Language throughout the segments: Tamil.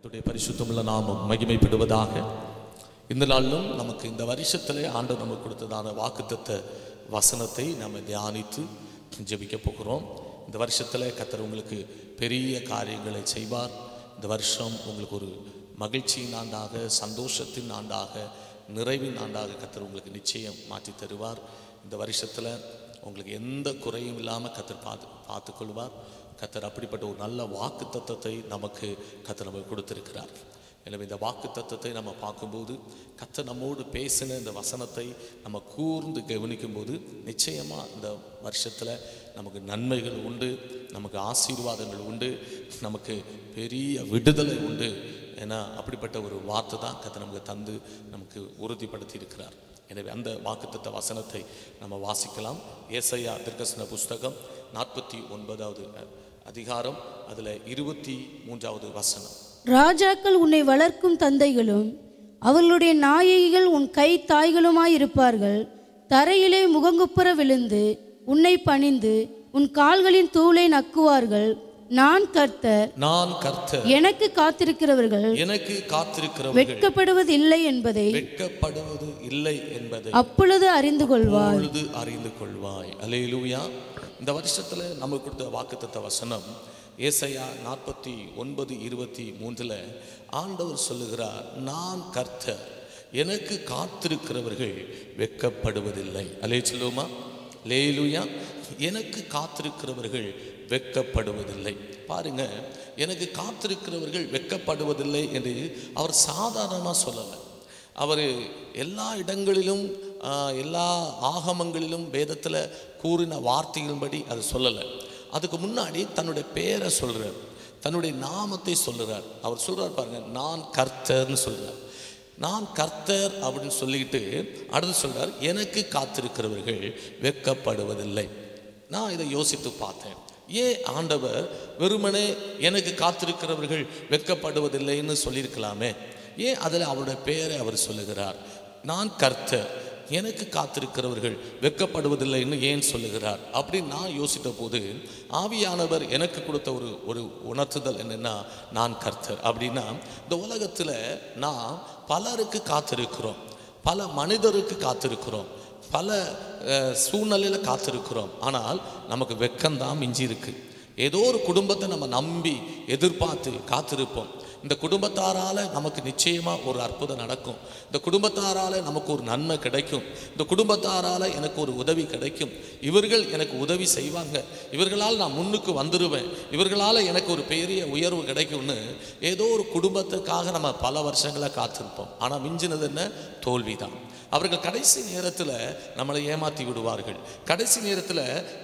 கர்த்தருடைய பரிசுத்தமுள்ள நாமம் மகிமைப்படுவதாக. இந்த நாளிலும் நமக்கு இந்த வருஷத்திலே ஆண்டவர் நமக்கு கொடுத்ததான வாக்குத்தத்த வசனத்தை நம்ம தியானித்து ஜெபிக்க போகிறோம். இந்த வருஷத்தில் கர்த்தர் உங்களுக்கு பெரிய காரியங்களை செய்வார். இந்த வருஷம் உங்களுக்கு ஒரு மகிழ்ச்சியின் ஆண்டாக, சந்தோஷத்தின் ஆண்டாக, நிறைவின் ஆண்டாக கர்த்தர் உங்களுக்கு நிச்சயம் மாற்றி தருவார். இந்த வருஷத்தில் உங்களுக்கு எந்த குறையும் இல்லாமல் கர்த்தர் பார்த்துக்கொள்வார். கர்த்தர் அப்படிப்பட்ட ஒரு நல்ல வாக்கு தத்தத்தை நமக்கு கர்த்தர் நமக்கு கொடுத்திருக்கிறார். எனவே இந்த வாக்கு தத்தத்தை நம்ம பார்க்கும்போது, கர்த்தர் நம்மோடு பேசின இந்த வசனத்தை நம்ம கூர்ந்து கவனிக்கும்போது நிச்சயமாக இந்த வருஷத்தில் நமக்கு நன்மைகள் உண்டு, நமக்கு ஆசீர்வாதங்கள் உண்டு, நமக்கு பெரிய விடுதலை உண்டு. ஏன்னா அப்படிப்பட்ட ஒரு வார்த்தை தான் கர்த்தர் நமக்கு தந்து நமக்கு உறுதிப்படுத்தி இருக்கிறார். எனவே அந்த வாக்குத்தத்த வசனத்தை நம்ம வாசிக்கலாம். ஏசாயா தீர்க்கதரிசன புஸ்தகம் 49வது அதிகாரம், அதில் 23வது வசனம். ராஜாக்கள் உன்னை வளர்க்கும் தந்தைகளும் அவர்களுடைய நாயகிகள் உன் கை தாய்களுமாயிருப்பார்கள். தரையிலே முகங்குப்புற விழுந்து உன்னை பணிந்து உன் கால்களின் தூளை நக்குவார்கள். நான் கர்த்தர், நான் கர்த்தர், எனக்கு காத்திருக்கிறவர்கள் வெட்கப்படுவது இல்லை என்பதை அப்பொழுது அறிந்து கொள்வாய். அல்லேலூயா. இந்த வருஷத்துல நமக்கு கொடுத்த வாக்குத்தத்த வசனம் ஏசாயா 49:23 ஆண்டவர் சொல்லுகிறார், நான் கர்த்தர், எனக்கு காத்திருக்கிறவர்கள் வெட்கப்படுவதில்லை. அல்லேலூயா, அல்லேலூயா. எனக்கு காத்திருக்கிறவர்கள் வெட்கப்படுவதில்லை. பாருங்க, எனக்கு காத்திருக்கிறவர்கள் வெட்கப்படுவதில்லை என்று அவர் சாதாரணமாக சொல்லலை. அவர் எல்லா இடங்களிலும், எல்லா ஆகமங்களிலும், வேதத்தில் கூறின வார்த்தைகளின்படி அது சொல்லலை. அதுக்கு முன்னாடி தன்னுடைய பேரை சொல்கிறார், தன்னுடைய நாமத்தை சொல்கிறார். அவர் சொல்கிறார் பாருங்க, நான் கர்த்தர்னு சொல்கிறார். நான் கர்த்தர் அப்படின்னு சொல்லிட்டு அடுத்து சொல்கிறார், எனக்கு காத்திருக்கிறவர்கள் வெட்கப்படுவதில்லை. நான் இதை யோசித்து பார்த்தேன். ஏன் ஆண்டவர் வெறுமனே எனக்கு காத்திருக்கிறவர்கள் வெட்கப்படுவதில்லைன்னு சொல்லியிருக்கலாமே? ஏன் அதில் அவருடைய பெயரை அவர் சொல்லுகிறார்? நான் கர்த்தர், எனக்கு காத்திருக்கிறவர்கள் வெட்கப்படுவதில்லைன்னு ஏன் சொல்லுகிறார் அப்படின்னு நான் யோசித்த போது, ஆவியானவர் எனக்கு கொடுத்த ஒரு உணர்த்துதல் என்னென்னா, நான் கர்த்தர் அப்படின்னா இந்த உலகத்தில் நான் பலருக்கு காத்திருக்கிறோம், பல மனிதருக்கு காத்திருக்கிறோம், பல சூழ்நிலையில் காத்திருக்கிறோம். ஆனால் நமக்கு வெட்கம்தான் மிஞ்சி இருக்கு. ஏதோ ஒரு குடும்பத்தை நம்ம நம்பி எதிர்பார்த்து காத்திருப்போம். இந்த குடும்பத்தாரால் நமக்கு நிச்சயமாக ஒரு அற்புதம் நடக்கும், இந்த குடும்பத்தாரால் நமக்கு ஒரு நன்மை கிடைக்கும், இந்த குடும்பத்தாரால் எனக்கு ஒரு உதவி கிடைக்கும், இவர்கள் எனக்கு உதவி செய்வாங்க, இவர்களால் நான் முன்னுக்கு வந்துடுவேன், இவர்களால் எனக்கு ஒரு பெரிய உயர்வு கிடைக்கும்னு ஏதோ ஒரு குடும்பத்துக்காக நம்ம பல வருஷங்களை காத்திருப்போம். ஆனால் மிஞ்சினது என்ன? தோல்விதான். அவர்கள் கடைசி நேரத்தில் நம்மளை ஏமாற்றி விடுவார்கள். கடைசி நேரத்தில்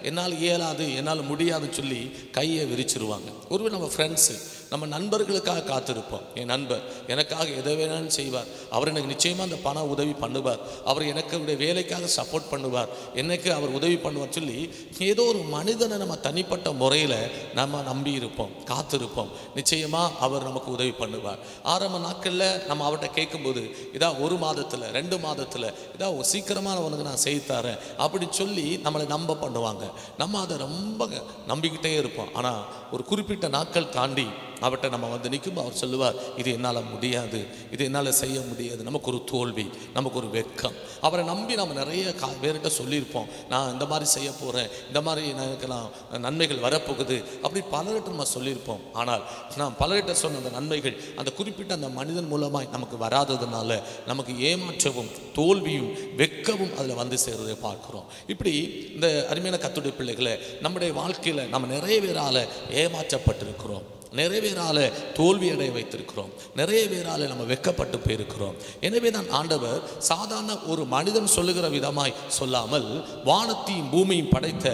என்னால் இயலாது, என்னால் முடியாதுன்னு சொல்லி கையை விரிச்சிருவாங்க. ஒருவேளை நம்ம ஃப்ரெண்ட்ஸு, நம்ம நண்பர்களுக்காக காத்திருப்போம். என் நண்பர் எனக்காக எதை வேணாலும் செய்வார், அவர் எனக்கு நிச்சயமாக அந்த பண உதவி பண்ணுவார், அவர் எனக்கு வேலைக்காக சப்போர்ட் பண்ணுவார், எனக்கு அவர் உதவி பண்ணுவார் சொல்லி ஏதோ ஒரு மனிதனை நம்ம தனிப்பட்ட முறையில் நம்ம நம்பி இருப்போம், காத்திருப்போம். நிச்சயமாக அவர் நமக்கு உதவி பண்ணுவார். ஆரம்ப நாட்களில் நம்ம அவர்கிட்ட கேட்கும்போது, இதா 1 மாதத்தில் 2 மாதத்தில் இதா சீக்கிரமாக உனக்கு நான் செய்து தரேன் அப்படின்னு சொல்லி நம்மளை நம்ப பண்ணுவாங்க. நம்ம அதை ரொம்ப நம்பிக்கிட்டே இருப்போம். ஆனால் ஒரு குறிப்பிட்ட நாட்கள் தாண்டி அவர்கிட்ட நம்ம வந்து நிற்கும், அவர் சொல்லுவார், இது என்னால் முடியாது, இது என்னால் செய்ய முடியாது. நமக்கு ஒரு தோல்வி, நமக்கு ஒரு வெட்கம். அவரை நம்பி நம்ம நிறைய பேர்கிட்ட சொல்லியிருப்போம், நான் இந்த மாதிரி செய்ய போகிறேன், இந்த மாதிரி எனக்கெல்லாம் நன்மைகள் வரப்போகுது அப்படி பலர்கிட்ட நம்ம சொல்லியிருப்போம். ஆனால் நான் பலர்கிட்ட சொன்ன அந்த நன்மைகள் அந்த குறிப்பிட்ட அந்த மனிதன் மூலமாய் நமக்கு வராததுனால நமக்கு ஏமாற்றவும் தோல்வியும் வெட்கமும் அதில் வந்து சேர்றதை பார்க்குறோம். இப்படி இந்த அருமையான கர்த்தருடைய பிள்ளைகளை நம்முடைய வாழ்க்கையில் நம்ம நிறைய பேரால் ஏமாற்றப்பட்டிருக்கிறோம், நிறைய பேரால தோல்வி அடைய வைத்திருக்கிறோம், நிறைய பேரால நம்ம வெட்கப்பட்டு போயிருக்கிறோம். எனவே தான் ஆண்டவர் சாதாரண ஒரு மனிதன் சொல்லுகிற விதமாய் சொல்லாமல் வானத்தையும் பூமியும் படைத்த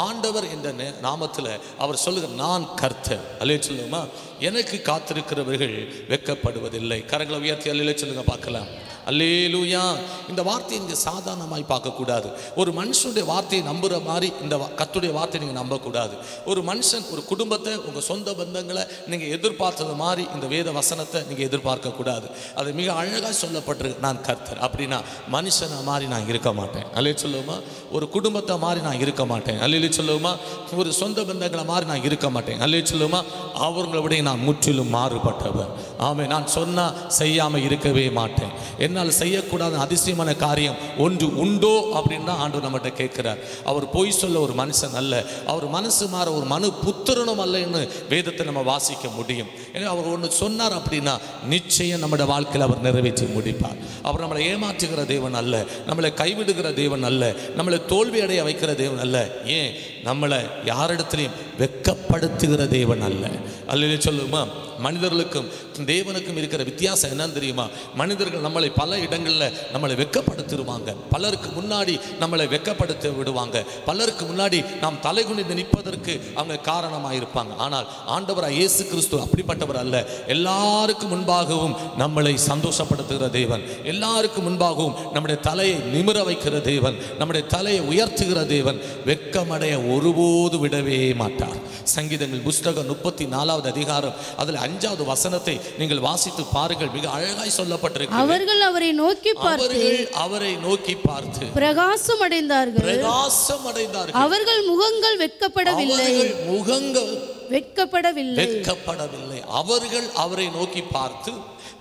ஆண்டவர் என்ற நாமத்தில் அவர் சொல்லுகிற, நான் கர்த்தர். அல்லே சொல்லுமா, எனக்கு காத்திருக்கிறவர்கள் வெட்கப்படுவதில்லை. கரங்களை உயர்த்தி அல்லே சொல்லுங்க பார்க்கலாம். அல்லேலூயா. இந்த வார்த்தையை நீங்கள் சாதாரணமாய் பார்க்கக்கூடாது. ஒரு மனுஷனுடைய வார்த்தையை நம்புகிற மாதிரி இந்த கர்த்தருடைய வார்த்தையை நீங்கள் நம்பக்கூடாது. ஒரு மனுஷன் ஒரு குடும்பத்தை, உங்கள் சொந்த பந்தங்களை நீங்கள் எதிர்பார்த்தது மாதிரி இந்த வேத வசனத்தை நீங்கள் எதிர்பார்க்கக்கூடாது. அது மிக அழகாக சொல்லப்பட்டிருக்கு, நான் கர்த்தர். அப்படின்னா மனுஷனை மாதிரி நான் இருக்க மாட்டேன். அல்லே சொல்லுவோமா? ஒரு குடும்பத்தை மாதிரி நான் இருக்க மாட்டேன். அல்லே சொல்லுவோமா? ஒரு சொந்த பந்தங்களை மாதிரி நான் இருக்க மாட்டேன். அல்லே சொல்லுவோமா? அவங்களை விட நான் முற்றிலும் மாறுபட்டவர். ஆமாம், நான் சொன்னால் செய்யாமல் இருக்கவே மாட்டேன். என்னால் செய்யக்கூடாத அதிசயமான காரியம் ஒன்று உண்டோ அப்படின்னு தான் ஆண்டவர் நம்மகிட்ட கேட்கிறார். அவர் பொய் சொல்ல ஒரு மனுஷன் அல்ல, அவர் மனசு மாற ஒரு மனு புத்திரனும் அல்லன்னு வேதத்தை நம்ம வாசிக்க முடியும். ஏன்னா அவர் ஒன்று சொன்னார் அப்படின்னா நிச்சயம் நம்முடைய வாழ்க்கையில் அவர் நிறைவேற்றி முடிப்பார். அவர் நம்மளை ஏமாற்றுகிற தேவன் அல்ல, நம்மளை கைவிடுகிற தேவன் அல்ல, நம்மளை தோல்வி அடைய வைக்கிற தேவன் அல்ல. ஏன் நம்மளை யாரிடத்திலையும் வெட்கப்படுத்துகிற தேவன் அல்ல. அல்ல சொல்லுமா? மனிதர்களுக்கும் தேவனுக்கும் இருக்கிற வித்தியாசம் என்னன்னு தெரியுமா? மனிதர்கள் நம்மளை பல இடங்களில் நம்மளை வெட்கப்படுத்திடுவாங்க, பலருக்கு முன்னாடி நம்மளை வெட்கப்படுத்த விடுவாங்க, பலருக்கு முன்னாடி நாம் தலைகுனிந்து நிற்பதற்கு அவங்க காரணமாக இருப்பாங்க. ஆனால் ஆண்டவராக இயேசு கிறிஸ்து அப்படிப்பட்டவர் அல்ல. எல்லாருக்கும் முன்பாகவும் நம்மளை சந்தோஷப்படுத்துகிற தேவன், எல்லாருக்கும் முன்பாகவும் நம்முடைய தலையை நிமிர வைக்கிற தேவன், நம்முடைய தலையை உயர்த்துகிற தேவன். வெட்கமடைய ஒருபோது விடவே மாட்டார். சங்கீதங்கள் புஸ்தகம் 34வது அதிகாரம் அதில் 5வது வசனத்தை நீங்கள் வாசித்து பாருங்கள். மிக அழகாய் சொல்லப்பட்டிருக்கு. அவர்கள் அவரை நோக்கி பார்த்து பிரகாசம் அடைந்தார்கள். அவர்கள் முகங்கள் வெட்கப்படவில்லை. அவர்கள் அவரை நோக்கி பார்த்து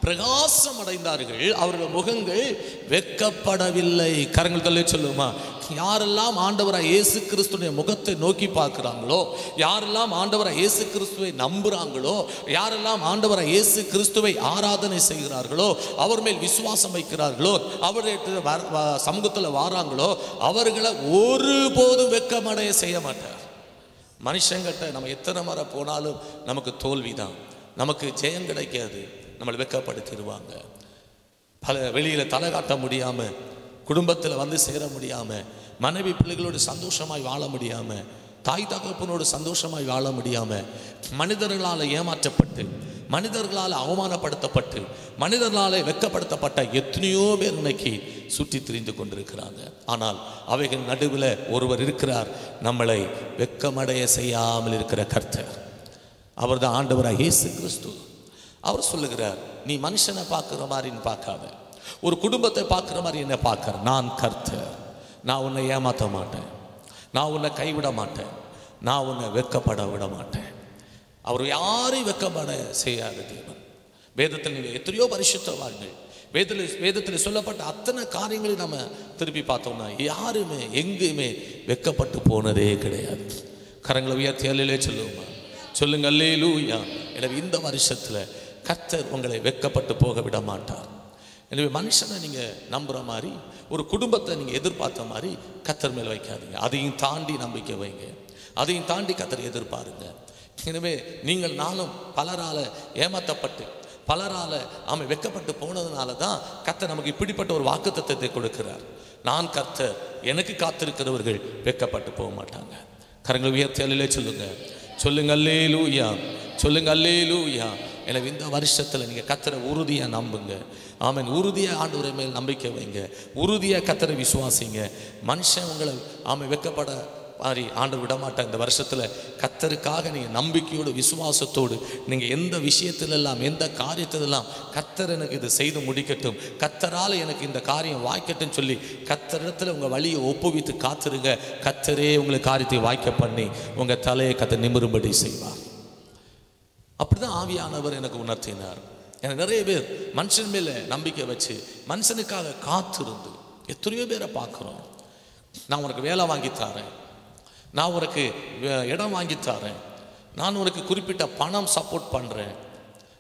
பிரகாசம் அடைந்தார்கள், அவர்கள் முகங்கள் வெட்கப்படவில்லை. கரங்கள் தள்ளி சொல்லுமா? யாரெல்லாம் ஆண்டவராக இயேசு கிறிஸ்துவின் முகத்தை நோக்கி பார்க்கிறாங்களோ, யாரெல்லாம் ஆண்டவராக இயேசு கிறிஸ்துவை நம்புறாங்களோ, யாரெல்லாம் ஆண்டவராக இயேசு கிறிஸ்துவை ஆராதனை செய்கிறார்களோ, அவர் மேல் விசுவாசம் வைக்கிறார்களோ, அவருடைய சமூகத்தில் வாராங்களோ, அவர்களை ஒருபோதும் வெட்கமடைய செய்ய மாட்டார். மனுஷங்கிட்ட நம்ம எத்தனை முறை போனாலும் நமக்கு தோல்விதான், நமக்கு ஜெயம் கிடைக்காது. நம்மளை வெட்கப்படுத்திடுவாங்க. பல வெளியில் தலை காட்ட முடியாமல், குடும்பத்தில் வந்து சேர முடியாமல், மனைவி பிள்ளைகளோடு சந்தோஷமாய் வாழ முடியாமல், தாய் தகப்பனோடு சந்தோஷமாய் வாழ முடியாமல், மனிதர்களால் ஏமாற்றப்பட்டு, மனிதர்களால் அவமானப்படுத்தப்பட்டு, மனிதர்களால் வெட்கப்படுத்தப்பட்ட எத்தனையோ பேர் இன்னைக்கு சுற்றி திரிந்து கொண்டிருக்கிறாங்க. ஆனால் அவைகள் நடுவில் ஒருவர் இருக்கிறார், நம்மளை வெட்கமடைய செய்யாமல் இருக்கிற கர்த்தர். அவர் தான் ஆண்டவராக இயேசு கிறிஸ்து. அவர் சொல்லுகிறார், நீ மனுஷனை பார்க்குற மாதிரி பார்க்காத, ஒரு குடும்பத்தை பார்க்குற மாதிரி என்ன பார்க்குற. நான் கர்த்தர், நான் உன்னை ஏமாற்ற மாட்டேன், நான் உன்னை கைவிட மாட்டேன், நான் உன்னை வெட்கப்பட விட மாட்டேன். அவர் யாரையும் வெட்கப்பட செய்யாத தேவன். வேதத்தில் நீங்கள் எத்தனையோ பரிசுத்தவான்கள், வேதத்தில் சொல்லப்பட்ட அத்தனை காரியங்களையும் நம்ம திருப்பி பார்த்தோம்னா யாருமே எங்கேயுமே வெட்கப்பட்டு போனதே கிடையாது. கரங்களை உயர்த்தி அல்லேலூயா சொல்லுவோமா? சொல்லுங்க அல்லேலூயா. எனவே இந்த வருஷத்தில் கர்த்தர் உங்களை வெட்கப்பட்டு போக விட மாட்டார். எனவே மனுஷனை நீங்கள் நம்புகிற மாதிரி, ஒரு குடும்பத்தை நீங்கள் எதிர்பார்த்த மாதிரி கர்த்தர் மேல் வைக்காதீங்க. அதையும் தாண்டி நம்பிக்கை வைங்க, அதையும் தாண்டி கர்த்தர் எதிர்பாருங்க. எனவே நீங்கள் நானும் பலரால் ஏமாற்றப்பட்டு, பலரால் வெட்கப்பட்டு போனதுனால தான் கர்த்தர் நமக்கு இப்படிப்பட்ட ஒரு வாக்குத்தத்தத்தை கொடுக்கிறார். நான் கர்த்தர், எனக்கு காத்திருக்கிறவர்கள் வெட்கப்பட்டு போக மாட்டாங்க. கரங்களை உயர்த்தி அல்லேலூயா சொல்லுங்க. சொல்லுங்க அல்லேலூயா, சொல்லுங்க அல்லேலூயா. எனவே இந்த வருஷத்தில் நீங்கள் கர்த்தரை உறுதியாக நம்புங்க. ஆமென். உறுதியாக ஆண்டவரை மேல் நம்பிக்கை வைங்க, உறுதியாக கர்த்தரை விசுவாசிங்க. மனுஷன் உங்களை வெட்கப்பட மாதிரி ஆண்டவர் விடமாட்டார். இந்த வருஷத்தில் கர்த்தருக்காக நீங்கள் நம்பிக்கையோடு விசுவாசத்தோடு நீங்கள் எந்த விஷயத்திலெல்லாம், எந்த காரியத்திலெல்லாம் கர்த்தர் எனக்கு இது செய்து முடிக்கட்டும், கர்த்தரால் எனக்கு இந்த காரியம் வாய்க்கட்டும் சொல்லி கர்த்தரிடத்தில் உங்கள் வழியை ஒப்புவித்து காத்திருங்க. கர்த்தரே உங்களுக்கு காரியத்தை வாய்க்க பண்ணி உங்கள் தலையை கர்த்தர் நிமிரும்படி செய்வார். அப்படிதான் ஆவியானவர் எனக்கு உணர்த்தினார். எனக்கு நிறைய பேர் மனுஷன் மேலே நம்பிக்கை வச்சு மனுஷனுக்காக காத்திருந்து எத்தனையோ பேரை பார்க்குறோம். நான் உனக்கு வேலை வாங்கித்தாரேன், நான் உனக்கு இடம் வாங்கித்தாரேன், நான் உனக்கு குறிப்பிட்ட பணம் சப்போர்ட் பண்ணுறேன்,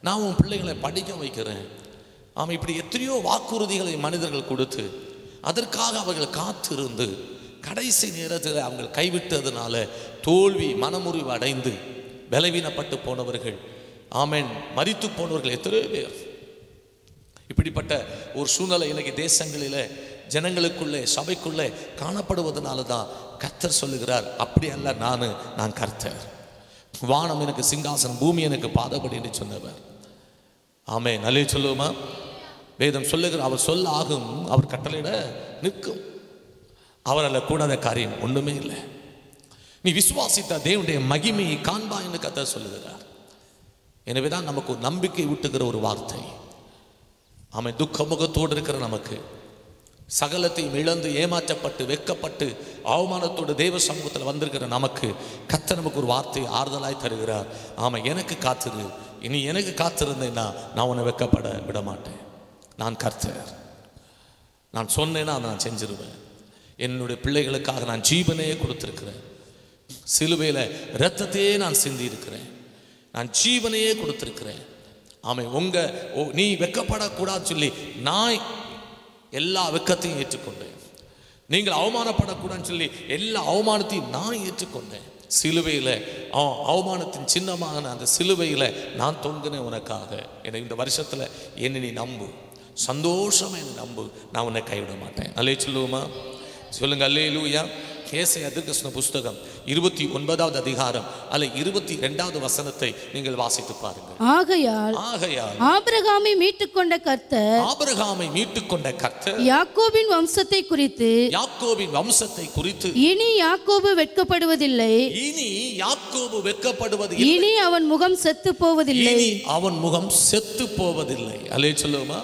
நான் உன் பிள்ளைகளை படிக்க வைக்கிறேன். இப்படி எத்தனையோ வாக்குறுதிகளை மனிதர்கள் கொடுத்து அதற்காக அவர்கள் காத்திருந்து கடைசி நேரத்தில் அவங்க கைவிட்டதுனால தோல்வி, மனமுறிவு அடைந்து பலவீனப்பட்டு போனவர்கள், மரித்து போனவர்கள் எத்தனையோ பேர். இப்படிப்பட்ட ஒரு சூழ்நிலை இன்னைக்கு தேசங்களில், ஜனங்களுக்குள்ளே, சபைக்குள்ளே காணப்படுவதனால தான் கர்த்தர் சொல்லுகிறார், அப்படி அல்ல, நான் கர்த்தர், வானம் எனக்கு சிங்காசனம், பூமி எனக்கு பாதபடி என்று சொன்னவர். ஆமென். நல்ல சொல்லுவோமா? வேதம் சொல்லுகிறார், அவர் சொல்ல ஆகும், அவர் கட்டளையிட நிற்கும், அவரால் கூடாத காரியம் ஒன்றுமே இல்லை. நீ விசுவாசித்த தேவனுடைய மகிமையை காண்பா என்று கர்த்தர் சொல்லுகிறார். எனவேதான் நமக்கு ஒரு நம்பிக்கை ஊட்டுகிற ஒரு வார்த்தை. ஆமென். துக்க முகத்தோடு இருக்கிற நமக்கு, சகலத்தையும் இழந்து ஏமாற்றப்பட்டு வெக்கப்பட்டு அவமானத்தோடு தேவ சமூகத்தில் வந்திருக்கிற நமக்கு கர்த்தர் நமக்கு ஒரு வார்த்தை ஆறுதலாய் தருகிறார். ஆமாம், எனக்கு காத்திரு, இனி எனக்கு காத்திருந்தேன்னா நான் உன்னை வெக்கப்பட விட மாட்டேன். நான் கர்த்தர், நான் சொன்னேன்னா அதை நான் செஞ்சிருவேன். என்னுடைய பிள்ளைகளுக்காக நான் ஜீவனையே கொடுத்துருக்கிறேன். சிலுவையில் இரத்தத்தையே நான் சிந்தி இருக்கிறேன். நான் ஜீவனையே கொடுத்துருக்கிறேன். ஆமாம், நீ வெக்கப்படக்கூடாதுன்னு சொல்லி நான் எல்லா வெக்கத்தையும் ஏற்றுக்கொண்டேன். நீங்கள் அவமானப்படக்கூடாதுன்னு சொல்லி எல்லா அவமானத்தையும் நான் ஏற்றுக்கொண்டேன். சிலுவையில் அவமானத்தின் சின்னமான அந்த சிலுவையில் நான் தொங்கினேன் உனக்காக. என்னை இந்த வருஷத்தில் என்னை நீ நம்பு, சந்தோஷமாக என்னை நம்பு, நான் உன்னை கைவிட மாட்டேன். அல்லே சொல்லுவோமா? சொல்லுங்க அல்லேலூயா. ஏசாயா தீர்க்கதரிசன புஸ்தகம் 29வது அதிகாரம் அல்ல 22வது வசனத்தை நீங்கள் வாசித்து பாருங்கள். ஆகையால் ஆபிரகாமை மீட்டுக்கொண்ட கர்த்தர் யாக்கோபின் வம்சத்தை குறித்து இனி யாக்கோபு வெட்கப்படுவதில்லை, இனி அவன் முகம் செத்து போவதில்லை. அல்லே சொல்லுமா?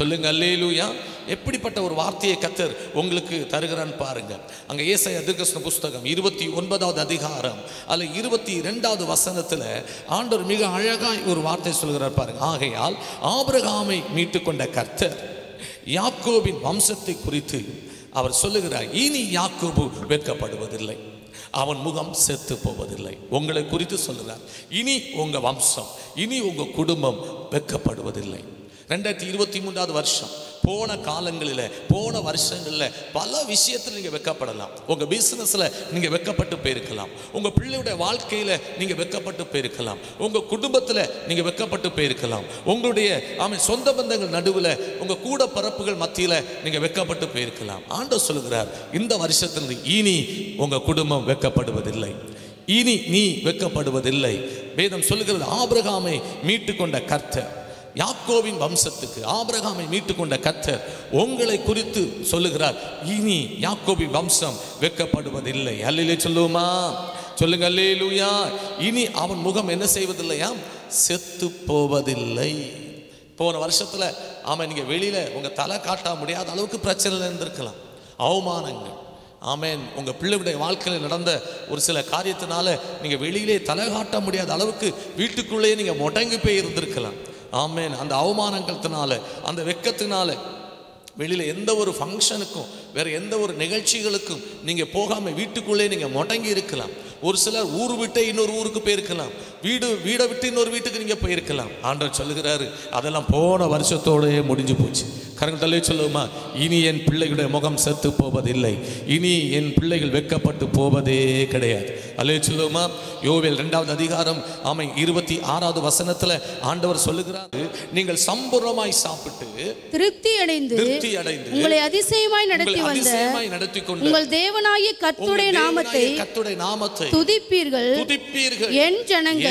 சொல்லுங்க அல்லேலூயா. எப்படிப்பட்ட ஒரு வார்த்தையை கர்த்தர் உங்களுக்கு தருகிறான்னு பாருங்க. அங்க ஏசாயா தீர்க்கதரிசன புஸ்தகம் 29வது அதிகாரம் அல்ல 22வது வசனத்துல ஆண்டவர் மிக அழகாய் ஒரு வார்த்தை சொல்கிறார் பாருங்க. ஆகையால் ஆபிரகாமை மீட்டுக்கொண்ட கர்த்தர் யாக்கோபின் வம்சத்தை குறித்து அவர் சொல்லுகிறார், இனி யாக்கோபு வெட்கப்படுவதில்லை, அவன் முகம் செத்து போவதில்லை. உங்களை குறித்து சொல்லுகிறார், இனி உங்க வம்சம், இனி உங்க குடும்பம் வெட்கப்படுவதில்லை. 2023வது வருஷம் போன காலங்களில் போன வருஷங்களில் பல விஷயத்தில் நீங்கள் வெட்கப்படலாம். உங்கள் பிஸ்னஸில் நீங்கள் வெட்கப்பட்டு போயிருக்கலாம், உங்கள் பிள்ளையுடைய வாழ்க்கையில் நீங்கள் வெட்கப்பட்டு போயிருக்கலாம், உங்கள் குடும்பத்தில் நீங்கள் வெட்கப்பட்டு போயிருக்கலாம், உங்களுடைய சொந்த பந்தங்கள் நடுவில் உங்கள் கூட பரப்புகள் மத்தியில் நீங்கள் வெட்கப்பட்டு போயிருக்கலாம். ஆண்டவர் சொல்லுகிறார், இந்த வருஷத்தில் இனி உங்கள் குடும்பம் வெட்கப்படுவதில்லை, இனி நீ வெட்கப்படுவதில்லை. வேதம் சொல்லுகிறது, ஆபிரகாமை மீட்டுக்கொண்ட கர்த்தர், யாக்கோபின் வம்சத்துக்கு ஆபிரகாமை மீட்டுக்கொண்ட கர்த்தர் உங்களை குறித்து சொல்லுகிறார், இனி யாக்கோபின் வம்சம் வெட்கப்படுவதில்லை. அல்லேலூயா சொல்லுவோமா? சொல்லுங்க அல்லேலூயா. இனி அவன் முகம் என்ன செய்வதில்லையா? செத்து போவதில்லை. போன வருஷத்துல நீங்க வெளியில உங்க தலை காட்ட முடியாத அளவுக்கு பிரச்சனை இருந்திருக்கலாம், அவமானங்கள். ஆமேன். உங்க பிள்ளையுடைய வாழ்க்கையில் நடந்த ஒரு சில காரியத்தினால நீங்க வெளியிலே தலை காட்ட முடியாத அளவுக்கு வீட்டுக்குள்ளேயே நீங்க முடங்கி போய் இருந்திருக்கலாம். ஆமேன். அந்த அவமானங்கள்னால, அந்த வெக்கத்தினால வெளியில எந்த ஒரு ஃபங்க்ஷனுக்கும் வேற எந்த ஒரு நிகழ்ச்சிகளுக்கும் நீங்க போகாம வீட்டுக்குள்ளே நீங்க முடங்கி இருக்கலாம். ஒரு சிலர் ஊர் விட்டு இன்னொரு ஊருக்கு போயிருக்கலாம், வீடை விட்டு இன்னொரு வீட்டுக்கு நீங்க போயிருக்கலாம். ஆண்டவர் சொல்லுகிறாரு, அதெல்லாம் போன வருஷத்தோடயே முடிஞ்சு போச்சு. கரங்கட்டலே சொல்லுமா? இனி என் பிள்ளைகளுடைய முகம் செத்து போவதில்லை, இனி என் பிள்ளைகள் வெட்கப்பட்டு போவதே கிடையாது. அல்லே சொல்லுமா? யோவேல் 2வது அதிகாரம் 26வது வசனத்துல ஆண்டவர் சொல்லுகிறார், நீங்கள் சம்பூர்ணமாய் சாப்பிட்டு திருப்தி அடைந்து உங்களை அதிசயமாய் நடத்தி கொண்டு உங்கள் தேவனாகிய கர்த்தருடைய நாமத்தை துதிப்பீர்கள். என் ஜனங்கள்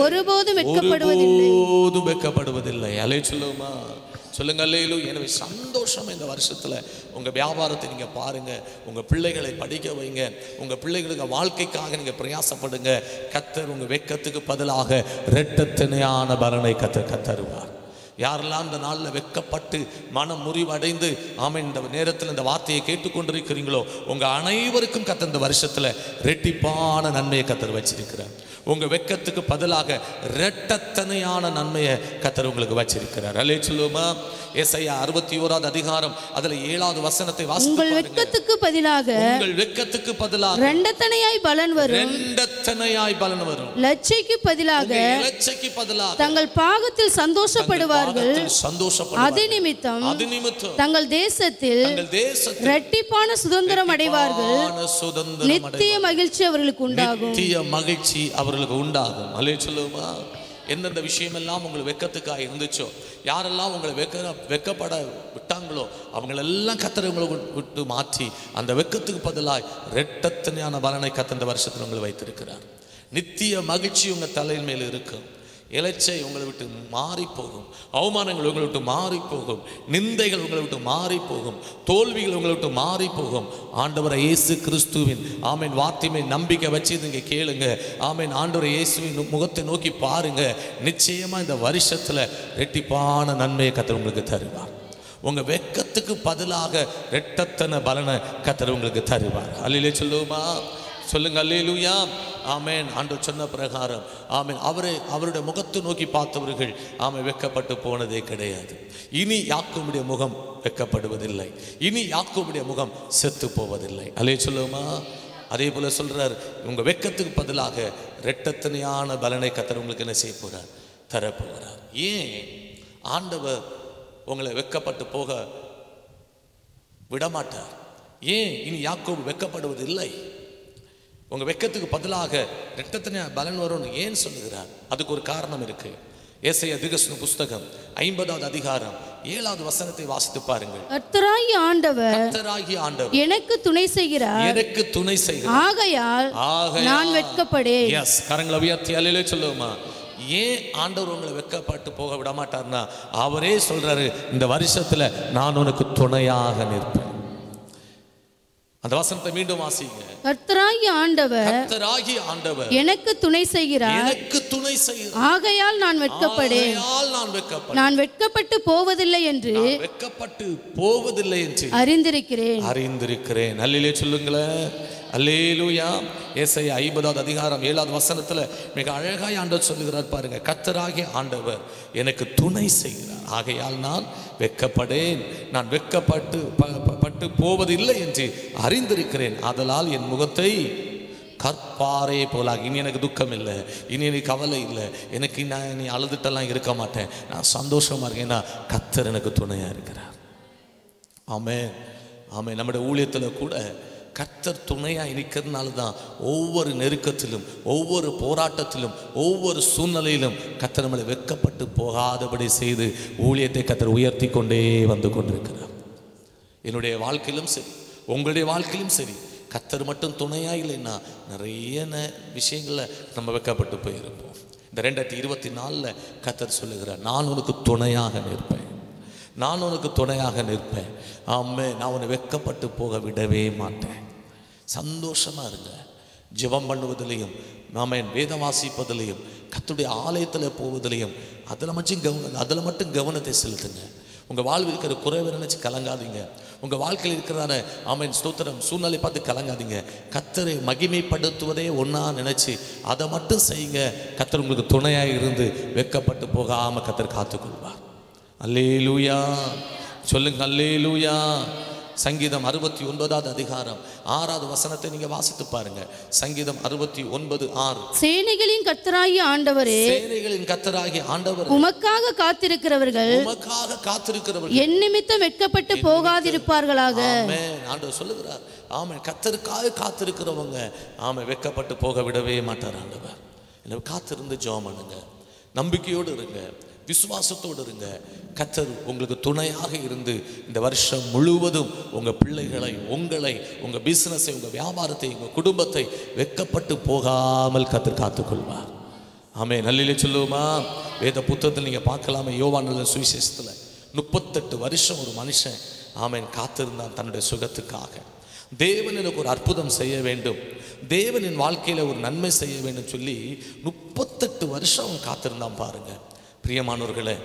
ஒருபோதும் வெட்கப்படுவதில்லை. அல்லே சொல்லுமா? சொல்லுங்க அல்லேலூயா. எனவே சந்தோஷம் இந்த வருஷத்துல உங்க வியாபாரத்தை நீங்க பாருங்க, உங்க பிள்ளைகளை படிக்க வைங்க, உங்க பிள்ளைகளுக்கு வாழ்க்கைக்காக நீங்க பிரயாசப்படுங்க. கர்த்தர் உங்க வெட்கத்துக்கு பதிலாக இரட்டத்தனையான பலனை கர்த்தர் தருவார். யாரெல்லாம் இந்த நாளில் வெட்கப்பட்டு மனம் முறிவடைந்து இந்த நேரத்தில் இந்த வார்த்தையை கேட்டுக்கொண்டிருக்கிறீங்களோ, உங்க அனைவருக்கும் கர்த்தர் இந்த வருஷத்துல ரெட்டிப்பான நன்மையை கர்த்தர் வச்சிருக்கிறார். உங்க வெட்கத்துக்கு பதிலாக இரட்டத்தனையான நன்மையை கர்த்தர் உங்களுக்கு வச்சிருக்கிறார். அல்லே சொல்லுமா? ஏசாயா 61வது அதிகாரம் அதுல 7வது வசனத்தை வாசித்து பாருங்க. உங்கள் வெட்கத்துக்கு பதிலாக இரண்டத்தனையாய் பலன் வரும். லட்சைக்கு பதிலாக தங்கள் பாகத்தில் சந்தோஷப்படுவார்கள். அது நிமித்தம் தங்கள் தேசத்தில் இரட்டிப்பான சுதந்திரம் அடைவார்கள். நித்திய மகிழ்ச்சி அவர்களுக்கு உண்டாகும். அல்லே சொல்லுமா? எந்தெந்த விஷயமெல்லாம் உங்களுக்கு வெட்கத்துக்காக இருந்துச்சோ, யாரெல்லாம் உங்களை வெட்கப்பட விட்டாங்களோ, அவங்களெல்லாம் கர்த்தர் உங்களை விட்டு மாற்றி அந்த வெட்கத்துக்கு பதிலாக இரட்டத்தனையான பலனை கர்த்தர் இந்த வருஷத்தில் உங்களை வைத்திருக்கிறார். நித்திய மகிழ்ச்சி உங்க தலையின் மேல் இருக்கும். இலச்சை உங்களை விட்டு மாறி போகும், அவமானங்கள் உங்களை விட்டு மாறி போகும், நிந்தைகள் உங்களை விட்டு மாறி போகும், தோல்விகள் உங்களை விட்டு மாறி போகும். ஆண்டவரை இயேசு கிறிஸ்துவின் ஆமேன் வார்த்தையை நம்பிக்கை வச்சு நீங்க கேளுங்க. ஆமேன். ஆண்டவரை இயேசுவின் முகத்தை நோக்கி பாருங்க. நிச்சயமா இந்த வருஷத்துல ரெட்டிப்பான நன்மையை கர்த்தர் உங்களுக்கு தருவார். உங்க வெட்கத்துக்கு பதிலாக இரட்டத்தன பலனை கர்த்தர் உங்களுக்கு தருவார். அல்லேலூயா சொல்லுமா? சொல்லுங்க அல்லேலூயா. ஆமேன். ஆண்டவர் சொன்ன பிரகாரம் ஆமேன். அவருடைய முகத்தை நோக்கி பார்த்தவர்கள் ஆமேன் வெட்கப்பட்டு போனதே கிடையாது. இனி யாக்கோபுடைய முகம் வெட்கப்படுவதில்லை, இனி யாக்கோபுடைய முகம் செத்து போவதில்லை. அல்லேலூயா சொல்லுமா? அதே போல சொல்றார், உங்க வெட்கத்துக்கு பதிலாக இரட்டத்தனையான பலனை கர்த்தர் உங்களுக்கு என்ன செய்ய போறார்? தரப்போகிறார். ஏன் ஆண்டவர் உங்களை வெட்கப்பட்டு போக விடமாட்டார்? ஏன் இனி யாக்கோபு வெட்கப்படுவதில்லை? உங்க வெட்கத்துக்கு பதிலாக இரட்டத்தனை பலன் வரும்னு ஏன் சொல்லுகிறார்? அதுக்கு ஒரு காரணம் இருக்கு. ஏசாயா தீர்க்கதரிசன புஸ்தகம் 50வது அதிகாரம் 7வது வசனத்தை வாசித்து பாருங்கள். கர்த்தராகிய ஆண்டவர் எனக்கு துணை செய்கிறார், எனக்கு துணை செய்கிறார், ஆகையால் நான் வெட்கப்படேன். எஸ், கரங்களை உயர்த்தி அல்லேலூயா சொல்லுவோமா? ஏன் ஆண்டவர் உங்களை வெட்கப்பட்டு போக விட மாட்டார்னா, அவரே சொல்றாரு, இந்த வருஷத்துல நான் உனக்கு துணையாக நிற்பேன். அந்த வசனத்தை மீண்டும் வாசிங்க. கர்த்தராகிய ஆண்டவர் எனக்கு துணை செய்கிறார், எனக்கு துணை செய்கிறார், ஆகையால் நான் வெட்கப்படேன். நான் வெட்கப்பட்டு போவதில்லை என்று அறிந்திருக்கிறேன். அல்லேலூயா சொல்லுங்களேன். அல்லேலூயா. ஏசாயா 50வது அதிகாரம் 7வது வசனத்துல மிக அழகாய் ஆண்டவர் சொல்லுகிறார் பாருங்க. கர்த்தராகிய ஆண்டவர் எனக்கு துணை செய்கிறார், ஆகையால் நான் வெட்கப்படேன். நான் வெட்கப்பட்டு போவதில்லை என்று அறிந்திருக்கிறேன். ஆதலால் என் முகத்தை கற்பாரே போலாக, இனி எனக்கு துக்கம் இல்லை, இனி எனக்கு கவலை இல்லை, எனக்கு நீ அழுதுட்டெல்லாம் இருக்க மாட்டேன், நான் சந்தோஷமா இருக்கேன். ஏன்னா கர்த்தர் எனக்கு துணையா இருக்கிறார். ஆமென், ஆமென். நம்முடைய ஊழியத்துல கூட கர்த்தர் துணையா இருக்கிறதுனால தான் ஒவ்வொரு நெருக்கத்திலும், ஒவ்வொரு போராட்டத்திலும், ஒவ்வொரு சூழ்நிலையிலும் கர்த்தர் நம்மளை வெட்கப்பட்டு போகாதபடி செய்து ஊழியத்தை கர்த்தர் உயர்த்தி கொண்டே வந்து கொண்டிருக்கிறார். என்னுடைய வாழ்க்கையிலும் சரி, உங்களுடைய வாழ்க்கையிலும் சரி, கர்த்தர் மட்டும் துணையா இல்லைன்னா நிறைய விஷயங்களில் நம்ம வெட்கப்பட்டு போயிருப்போம். இந்த 2024 கர்த்தர் சொல்லுகிறார், நான் உனக்கு துணையாக நிற்பேன், நான் உனக்கு துணையாக நிற்பேன். ஆமே, நான் உன்னை வெட்கப்பட்டு போக விடவே மாட்டேன். சந்தோஷமா இருங்க. ஜெபம் பண்ணுவதிலையும், ஆமென், வேதம் வாசிப்பதிலையும், கர்த்தருடைய ஆலயத்தில் போவதிலையும் அதில் மட்டும் கவனத்தை செலுத்துங்க. உங்கள் வாழ்வில் இருக்கிற குறைவை நினைச்சு கலங்காதீங்க. உங்கள் வாழ்க்கையில் இருக்கிறதான ஆமென் ஸ்தோத்திரம் சூழ்நிலை பார்த்து கலங்காதீங்க. கர்த்தரை மகிமைப்படுத்துவதே ஒன்றா நினைச்சு அதை மட்டும் செய்யுங்க. கர்த்தர் உங்களுக்கு துணையாக இருந்து வெட்கப்பட்டு போகாமல் கர்த்தர் காத்துக்கொள்வார். அல்லேலூயா சொல்லுங்க. அல்லேலூயா. சங்கீதம் 69வது அதிகாரம் 6வது வசனத்தை நீங்க வாசித்து பாருங்க. சங்கீதம் 69:6. சேனைகளின் கர்த்தராகிய ஆண்டவரே, சேனைகளின் கர்த்தராகிய ஆண்டவரே, உமக்காக காத்திருக்கிறவர்கள் என் நிமித்தம் வெட்கப்பட்டு போகாதிருப்பார்களாக. ஆமென். ஆண்டவர் சொல்லுகிறார், ஆமென், கர்த்தருக்காக காத்திருக்கிறவங்க ஆமென் வெட்கப்பட்டு போக விடவே மாட்டார் ஆண்டவர். எனவே காத்திருந்து ஜெபம் பண்ணுங்க, நம்பிக்கையோடு இருங்க, விசுவாசத்தோடு இருங்க. கர்த்தர் உங்களுக்கு துணையாக இருந்து இந்த வருஷம் முழுவதும் உங்கள் பிள்ளைகளை, உங்களை, உங்கள் பிஸ்னஸை, உங்கள் வியாபாரத்தை, உங்கள் குடும்பத்தை வெட்கப்பட்டு போகாமல் கர்த்தர் காத்துக்கொள்வார். ஆமென். நல்லிலே சொல்லுவோமா? வேத புத்தகத்தில் நீங்கள் பார்க்கலாமே, யோவான் சுவிசேஷத்தில் 38 வருஷம் ஒரு மனுஷன் ஆமென் காத்திருந்தான் தன்னுடைய சுகத்துக்காக. தேவன் எனக்கு ஒரு அற்புதம் செய்ய வேண்டும், தேவன் என் வாழ்க்கையில் ஒரு நன்மை செய்ய வேண்டும் சொல்லி 38 வருஷம் காத்திருந்தான் பாருங்க. பிரியமானவர்களே,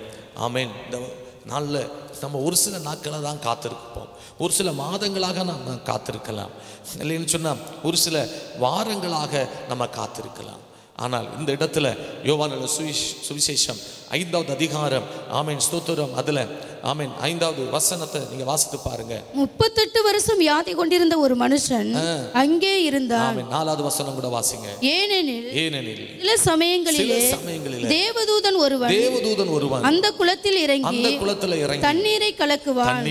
ஆமென், இந்த நாளில் நம்ம ஒரு சில நாட்களை தான் காத்திருப்போம், ஒரு சில மாதங்களாக நம்ம காத்திருக்கலாம், இல்லைன்னு சொன்னால் ஒரு சில வாரங்களாக நம்ம காத்திருக்கலாம். ஆனால் இந்த இடத்துல யோவான் சுவிசேஷம் 5வது அதிகாரம் ஆமென் ஸ்தோத்திரம், அதில் ஆமென் 5வது வசனத்தை நீங்க வாசித்து பாருங்க. 38 வருஷம் வியாதி கொண்டிருந்த ஒரு மனுஷன் அங்கே இருந்தான். ஆமென். 4வது வசனம் கூட வாசிங்க. ஏனெனில் சில சமயங்களிலே தேவதூதன் ஒருவன் அந்த குளத்தில் இறங்கி தண்ணீரை கலக்குவான்.